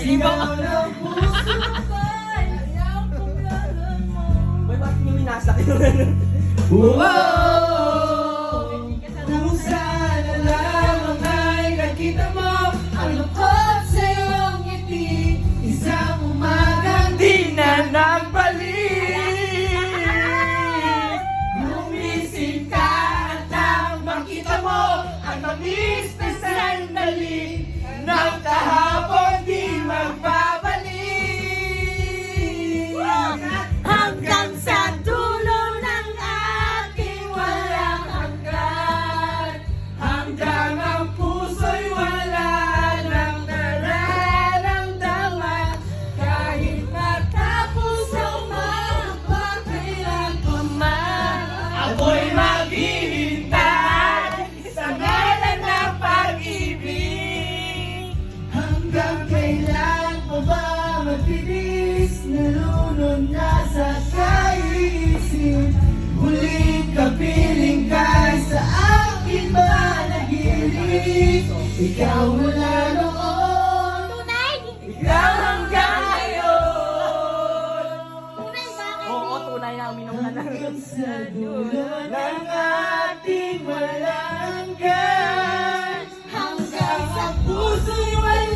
Sigaw ng puso ko'y ayaw kong lalang mo. May bakit niyo minasak yun? Kung saan na lamang ay nakita mo ang lukot sa iyong ngiti. Isang umagang Di na nagbalik. gumising ka at nang makita mo ang tamis na sandali ng kahapon di magbabalik. Hanggang sa dulo ng ating walang hanggan, hanggang ang puso'y wala nang nararamdaman. Kahit matapos ang magpakailan pa man, ako'y maghihintay sa ngalan ng pag-ibig. Hanggang kailan pa ba magtitis, nalunod na sa kaisip? Muling kapiling ka sa akin panaginip. Ikaw mula noon, Tunay! ikaw hanggang ngayon. Tunay sa akin! Oo, tunay na uminom na lang. Hanggang sa dulo ng ating walang hanggan, hanggang sa puso'y wala